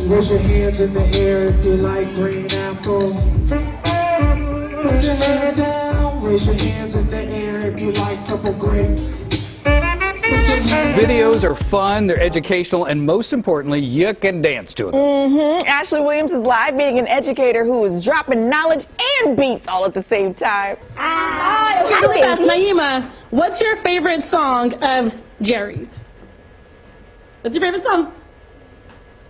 Raise your hands in the air if you like green apples. Put your hands down. Raise your hands in the air if you like purple grapes. Videos are fun, they're educational, and most importantly, you can dance to them. Ashley Williams is live being an educator who is dropping knowledge and beats all at the same time. Hi, okay, really fast. Naima, what's your favorite song of Jerry's? What's your favorite song?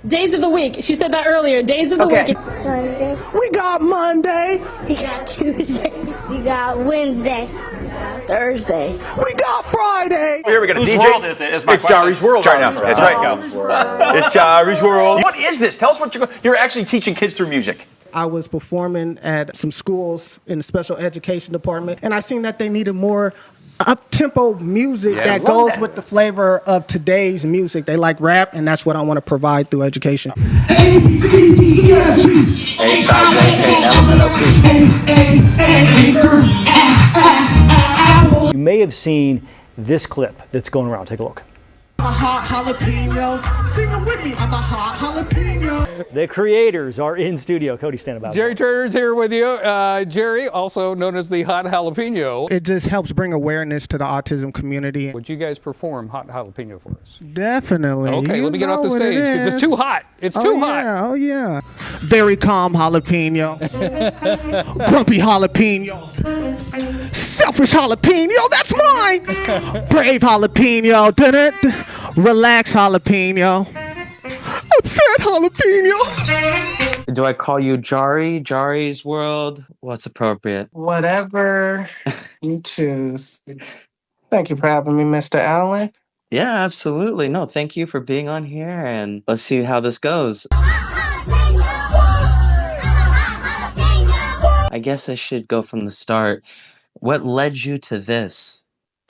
Days of the week. She said that earlier. Days of the week. Sunday. We got Monday. We got Tuesday. We got Wednesday. Thursday. We got Friday. Here we got a Whose DJ. world is it? Is my It's Jahri's world right now. That's right. Let's go. It's Jahri's world. What is this? Tell us what you're actually teaching kids through music. I was performing at some schools in the special education department, and I seen that they needed more up-tempo music that goes with the flavor of today's music. They like rap, and that's what I want to provide through education. A, B, C, D, E, F, G. H, I, J, K, L, M, N, O, P. You may have seen this clip that's going around. Take a look. I'm a hot jalapeno. Sing it with me. I'm a hot jalapeno. The creators are in studio. Cody, stand about. Jerry Turner's here with you. Jerry, also known as the Hot Jalapeno. It just helps bring awareness to the autism community. Would you guys perform Hot Jalapeno for us? Definitely. Okay, let me get off the stage because it's too hot. It's too hot. Yeah, oh, yeah. Very calm jalapeno. Grumpy jalapeno. Selfish jalapeno. That's mine. Brave jalapeno. Didn't. Relax jalapeno. Upset jalapeno. Do I call you Jahri? Jahri's world? What's appropriate? Whatever you choose. Thank you for having me, Mr. Allen. Yeah, absolutely. No, thank you for being on here, and let's see how this goes. I guess I should go from the start. What led you to this?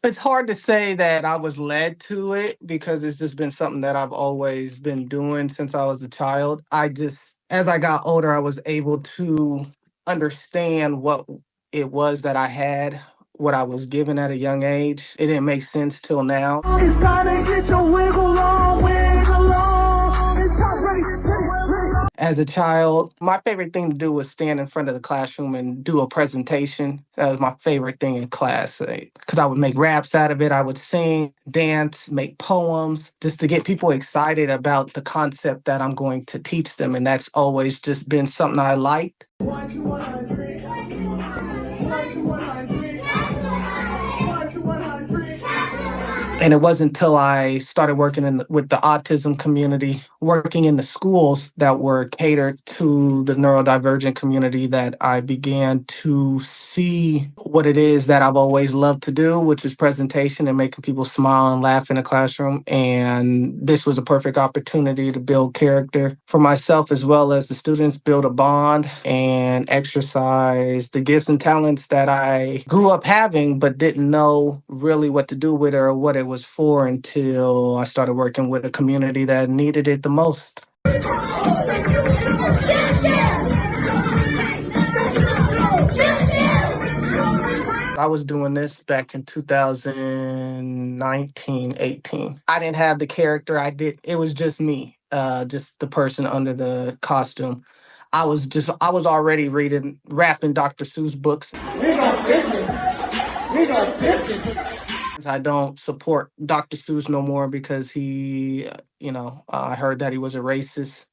It's hard to say that I was led to it because it's just been something that I've always been doing since I was a child. As I got older, I was able to understand what it was that I had, what I was given at a young age. It didn't make sense till now. It's time to get your wiggle on, wiggle on. It's time As a child, my favorite thing to do was stand in front of the classroom and do a presentation. That was my favorite thing in class because I would make raps out of it. I would sing, dance, make poems just to get people excited about the concept that I'm going to teach them. And that's always just been something I liked. 1 to 100. 1 to 100. 1 to 100. And it wasn't until I started working with the autism community, working in the schools that were catered to the neurodivergent community, that I began to see what it is that I've always loved to do, which is presentation and making people smile and laugh in a classroom. And this was a perfect opportunity to build character for myself as well as the students, build a bond and exercise the gifts and talents that I grew up having, but didn't know really what to do with it or what it was for until I started working with a community that needed it the most. I was doing this back in 2019, 18. I didn't have the character. It was just me, just the person under the costume. I was already rapping Dr. Seuss books. We go fishing. We go fishing. I don't support Dr. Seuss no more because he, I heard that he was a racist.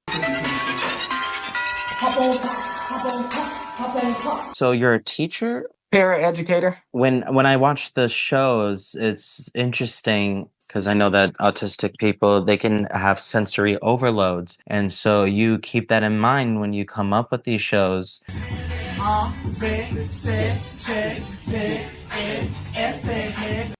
So you're a teacher? Para-educator. When I watch the shows, it's interesting because I know that autistic people, they can have sensory overloads. And so you keep that in mind when you come up with these shows.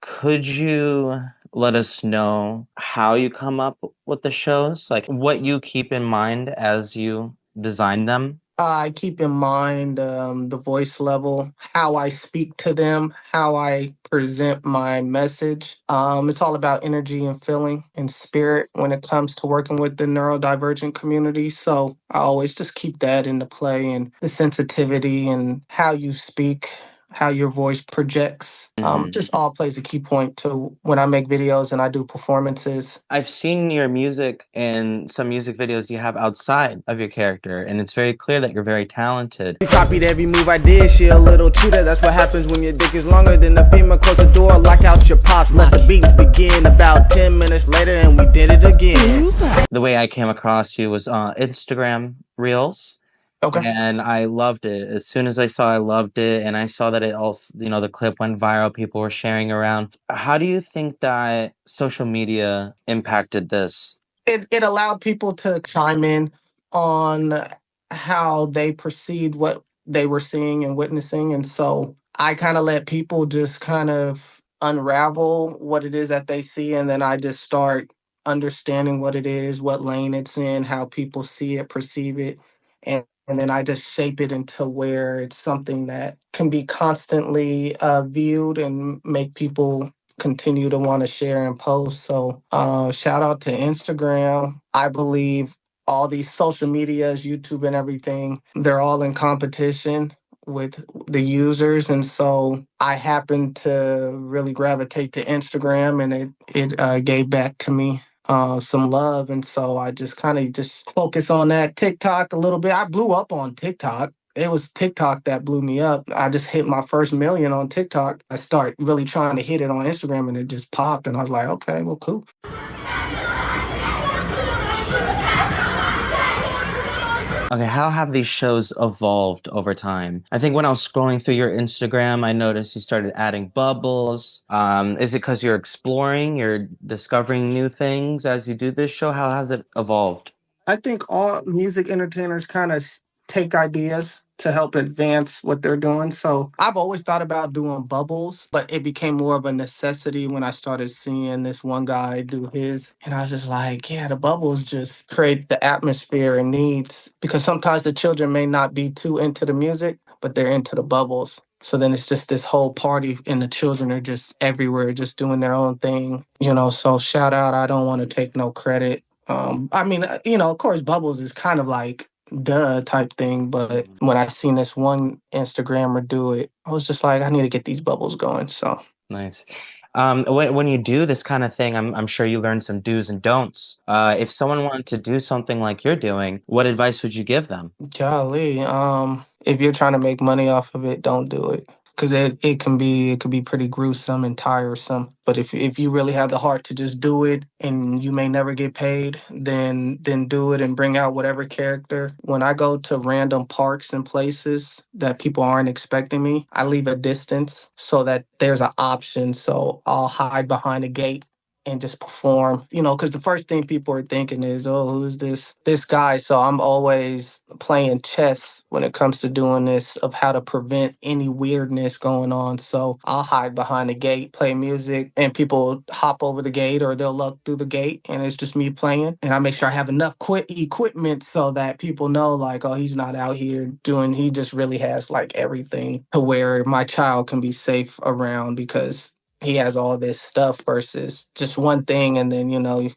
Could you let us know how you come up with the shows? Like what you keep in mind as you design them? I keep in mind the voice level, how I speak to them, how I present my message. It's all about energy and feeling and spirit when it comes to working with the neurodivergent community. So I always just keep that into play, and the sensitivity and how you speak how your voice projects. Mhm. Just all plays a key point to when I make videos and I do performances. I've seen your music and some music videos you have outside of your character, and it's very clear that you're very talented. She copied every move I did, she a little cheater. That's what happens when your dick is longer than the female. Close the door, lock out your pops, let the beats begin. About 10 minutes later and we did it again. The way I came across you was on Instagram Reels. Okay. And I loved it. As soon as I loved it, and I saw that it also, the clip went viral, people were sharing around. How do you think that social media impacted this? It allowed people to chime in on how they perceived what they were seeing and witnessing. And so I kind of let people just kind of unravel what it is that they see. And then I just start understanding what it is, what lane it's in, how people see it, perceive it. And then I just shape it into where it's something that can be constantly viewed and make people continue to want to share and post. So shout out to Instagram. I believe all these social medias, YouTube and everything, they're all in competition with the users. And so I happened to really gravitate to Instagram and it gave back to me some love. And so I just kind of just focus on that. TikTok a little bit. I blew up on TikTok. It was TikTok that blew me up. I just hit my first million on TikTok. I start really trying to hit it on Instagram and it just popped. And I was like, okay, well, cool. Okay, how have these shows evolved over time? I think when I was scrolling through your Instagram, I noticed you started adding bubbles. Is it because you're exploring, you're discovering new things as you do this show? How has it evolved? I think all music entertainers kind of take ideas to help advance what they're doing. So I've always thought about doing bubbles, but it became more of a necessity when I started seeing this one guy do his. And I was just like, yeah, the bubbles just create the atmosphere it needs because sometimes the children may not be too into the music, but they're into the bubbles. So then it's just this whole party, and the children are just everywhere, just doing their own thing, So shout out, I don't want to take no credit. I mean, of course, Bubbles is kind of like duh type thing, but when I seen this one Instagrammer do it, I was just like, I need to get these bubbles going. So Nice. When you do this kind of thing, I'm sure you learn some do's and don'ts. If someone wanted to do something like you're doing, what advice would you give them? golly, if you're trying to make money off of it, don't do it. Cause it can be pretty gruesome and tiresome. But if you really have the heart to just do it and you may never get paid, then do it and bring out whatever character. When I go to random parks and places that people aren't expecting me, I leave a distance so that there's an option. So I'll hide behind a gate and just perform, because the first thing people are thinking is, oh, who's this guy? So I'm always playing chess when it comes to doing this of how to prevent any weirdness going on. So I'll hide behind the gate, play music, and people hop over the gate or they'll look through the gate and it's just me playing. And I make sure I have enough equipment so that people know like, oh, he's not out here he just really has like everything to where my child can be safe around because he has all this stuff versus just one thing and then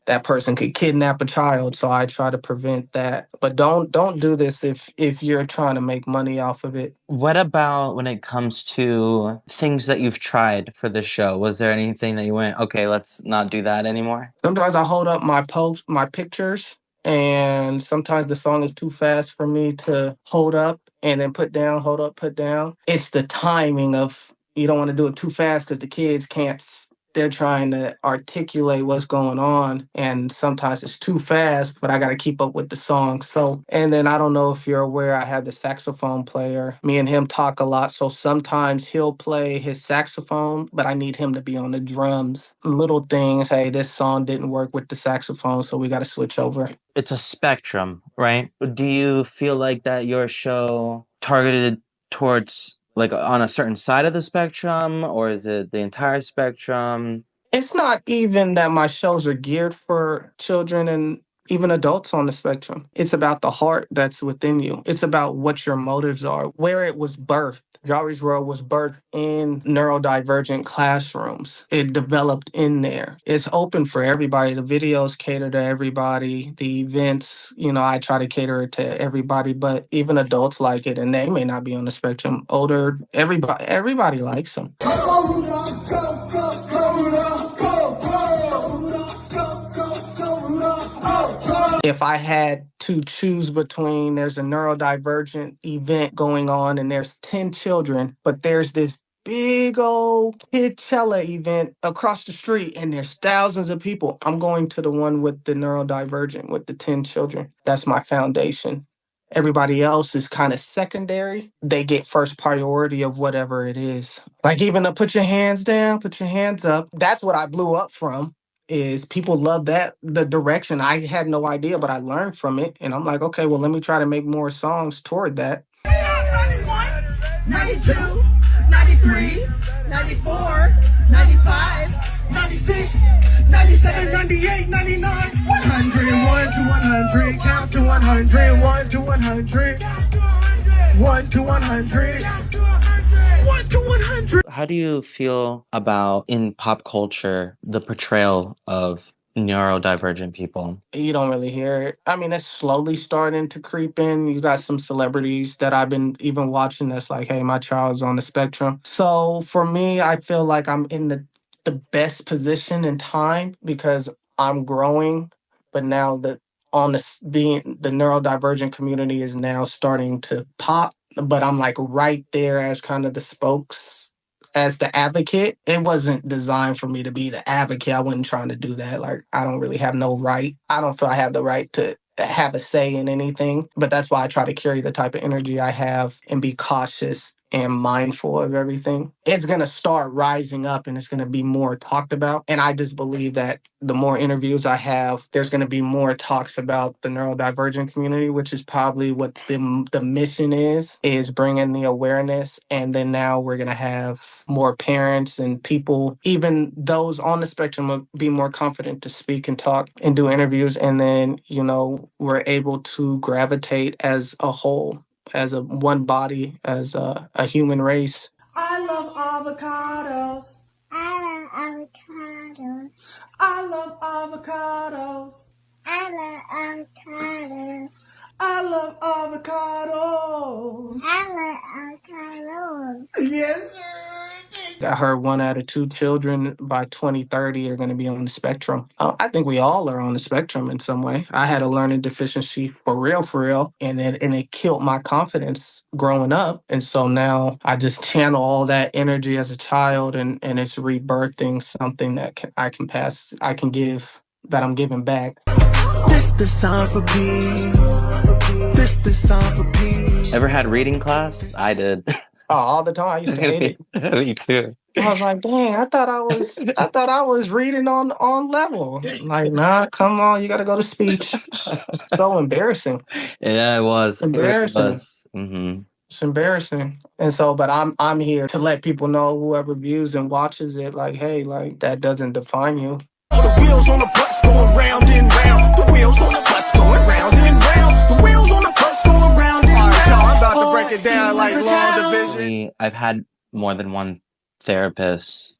that person could kidnap a child, so I try to prevent that. But don't do this if you're trying to make money off of it. What about when it comes to things that you've tried for this show? Was there anything that you went, okay, let's not do that anymore? Sometimes I hold up my pictures, and sometimes the song is too fast for me to hold up and then put down, hold up, put down. It's the timing of you don't want to do it too fast because the kids can't. They're trying to articulate what's going on, and sometimes it's too fast, but I got to keep up with the song. So, and then I don't know if you're aware, I have the saxophone player. Me and him talk a lot, so sometimes he'll play his saxophone, but I need him to be on the drums. Little things, hey, this song didn't work with the saxophone, so we got to switch over. It's a spectrum, right? Do you feel like that your show targeted towards like on a certain side of the spectrum, or is it the entire spectrum? It's not even that my shows are geared for children and even adults on the spectrum. It's about the heart that's within you. It's about what your motives are, where it was birthed. Jahri's World was birthed in neurodivergent classrooms. It developed in there. It's open for everybody. The videos cater to everybody. The events, I try to cater it to everybody, but even adults like it, and they may not be on the spectrum. Older, everybody likes them. If I had to choose between, there's a neurodivergent event going on and there's 10 children, but there's this big old Coachella event across the street and there's thousands of people, I'm going to the one with the neurodivergent, with the 10 children. That's my foundation. Everybody else is kind of secondary. They get first priority of whatever it is. Like even to put your hands down, put your hands up. That's what I blew up from is people love that, the direction. I had no idea, but I learned from it. And I'm like, okay, well, let me try to make more songs toward that. 92, 93, 94, 95, 96, 97, 98, 99, 100, 1 to 100, count to 100, 1 to 100, 1 to 100, 1 to 100. How do you feel about, in pop culture, the portrayal of neurodivergent people? You don't really hear it. I mean, it's slowly starting to creep in. You got some celebrities that I've been even watching that's like, hey, my child's on the spectrum. So for me, I feel like I'm in the best position in time because I'm growing, but now being the neurodivergent community is now starting to pop. But I'm like right there as kind of the spokes as the advocate. It wasn't designed for me to be the advocate. I wasn't trying to do that. Like, I don't really have no right. I don't feel I have the right to have a say in anything. But that's why I try to carry the type of energy I have and be cautious and mindful of everything. It's going to start rising up and it's going to be more talked about. And I just believe that the more interviews I have, there's going to be more talks about the neurodivergent community, which is probably what the mission is bringing the awareness. And then now we're going to have more parents and people, even those on the spectrum, will be more confident to speak and talk and do interviews. And then, we're able to gravitate as a whole, as a one body, as a human race. I love avocados. I love avocados. I love avocados. I love avocados. I love avocados. I love avocados. Yes. I heard 1 out of 2 children by 2030 are going to be on the spectrum. I think we all are on the spectrum in some way. I had a learning deficiency for real, and it killed my confidence growing up. And so now I just channel all that energy as a child, and it's rebirthing something that I can give, that I'm giving back. This the song for peace. This the song for peace. Ever had reading class? I did. Oh, all the time. I used to hate it. Me too. I was like, dang, I thought I was reading on level. Like, nah, come on, you gotta go to speech. So embarrassing. Yeah, it was. Embarrassing. It was. Mm-hmm. It's embarrassing. And so, but I'm here to let people know, whoever views and watches it, like, hey, like, that doesn't define you. The wheels on the bus going round and round. The wheels on the bus going round and round. The wheels on the bus going round and round. Y'all, I'm about to break it down like long division. I've had more than one therapist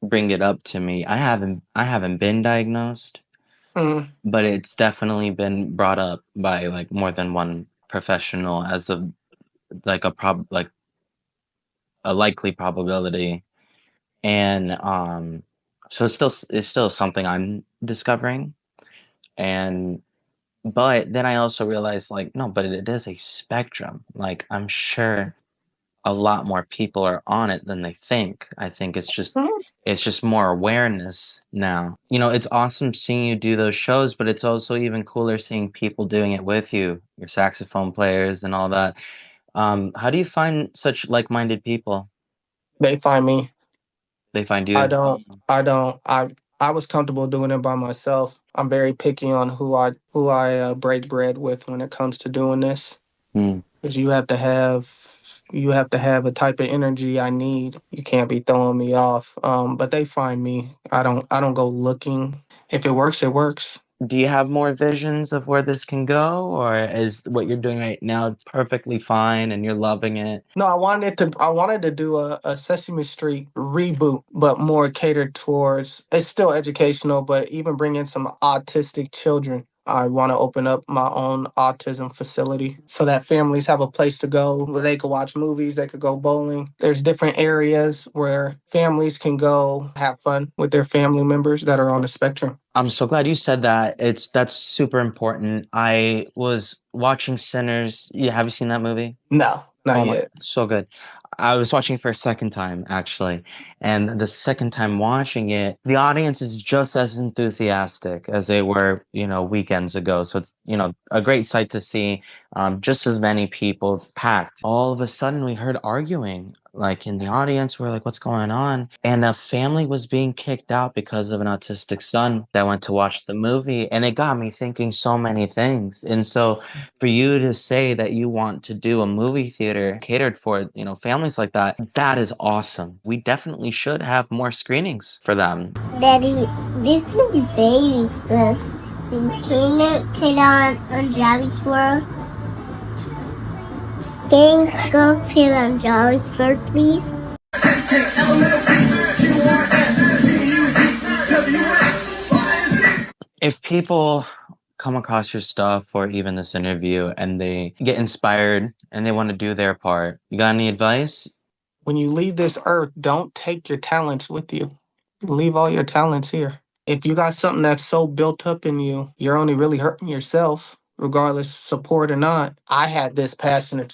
bring it up to me. I haven't been diagnosed, but it's definitely been brought up by like more than one professional as a likely probability. And so it's still something I'm discovering. But then I also realized, like, no, but it is a spectrum. Like, I'm sure a lot more people are on it than they think. I think it's just more awareness now. It's awesome seeing you do those shows, but it's also even cooler seeing people doing it with you, your saxophone players and all that. How do you find such like-minded people? They find me. They find you? I don't. I was comfortable doing it by myself. I'm very picky on who I break bread with when it comes to doing this. Because you have to have a type of energy I need. You can't be throwing me off. But they find me. I don't go looking. If it works, it works. Do you have more visions of where this can go, or is what you're doing right now perfectly fine and you're loving it? No, I wanted to do a Sesame Street reboot, but more catered towards it's still educational, but even bring in some autistic children. I want to open up my own autism facility so that families have a place to go where they could watch movies, they could go bowling. There's different areas where families can go have fun with their family members that are on the spectrum. I'm so glad you said that. That's super important. I was watching Sinners. Yeah, have you seen that movie? No, not Oh my, yet. so good. I was watching it for a second time, actually. And the second time watching it, the audience is just as enthusiastic as they were, weekends ago. So it's, a great sight to see. Just as many people, it's packed. All of a sudden, we heard arguing, like in the audience. We're like, what's going on? And a family was being kicked out because of an autistic son that went to watch the movie. And it got me thinking so many things. And so for you to say that you want to do a movie theater catered for, families like that, that is awesome. We definitely should have more screenings for them. Daddy, this is baby stuff. Can you put on Jahri's World? Can you go put on Jahri's World, please? If people come across your stuff or even this interview and they get inspired and they want to do their part, you got any advice? When you leave this earth, don't take your talents with you. Leave all your talents here. If you got something that's so built up in you, you're only really hurting yourself, regardless support or not. I had this passion of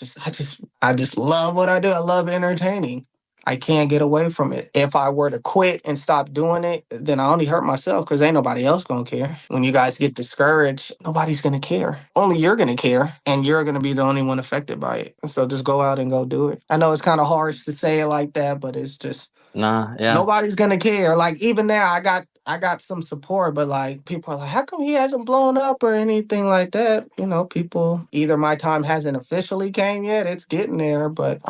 I just love what I do. I love entertaining. I can't get away from it. If I were to quit and stop doing it, then I only hurt myself because ain't nobody else gonna care. When you guys get discouraged, nobody's gonna care. Only you're gonna care, and you're gonna be the only one affected by it. So just go out and go do it. I know it's kind of harsh to say it like that, but it's just Nah, yeah. nobody's gonna care. Like even now, I got some support, but like people are like, how come he hasn't blown up or anything like that? People either my time hasn't officially came yet, it's getting there, but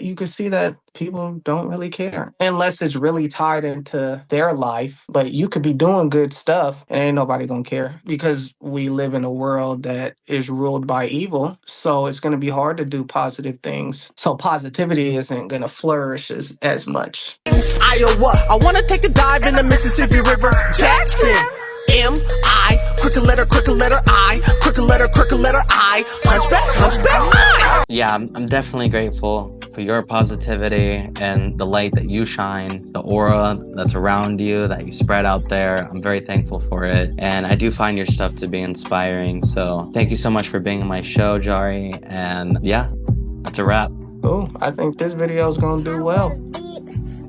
you can see that people don't really care unless it's really tied into their life. But you could be doing good stuff and ain't nobody gonna care because we live in a world that is ruled by evil. So it's gonna be hard to do positive things. So positivity isn't gonna flourish as much. Iowa, I wanna take a dive in the Mississippi River. Jackson, M-I, crooked letter I, crooked letter I, hunchback, I. Yeah, I'm definitely grateful for your positivity and the light that you shine, the aura that's around you, that you spread out there. I'm very thankful for it. And I do find your stuff to be inspiring. So thank you so much for being on my show, Jahri. And yeah, that's a wrap. Oh, I think this video is gonna do well.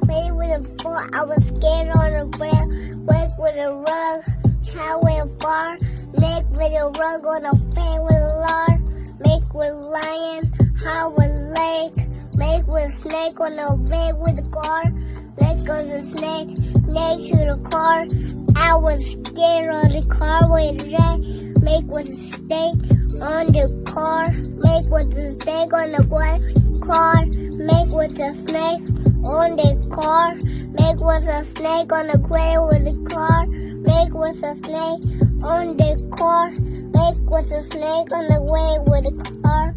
Play with a ball, I was scared on the ground. Wake with a rug, how with a bar. Make with a rug on a fan with a lard. Make with a lion, how with a lake. Make with a snake on the bed with a car. Leg on the snake, next to the car. I was scared on the car with a rat. Make with a snake on the car. Make with a snake on the car. Make with a snake on the car. Make with a snake on the ground with the car. Make with a snake on the car. Make with a snake on the way with the car.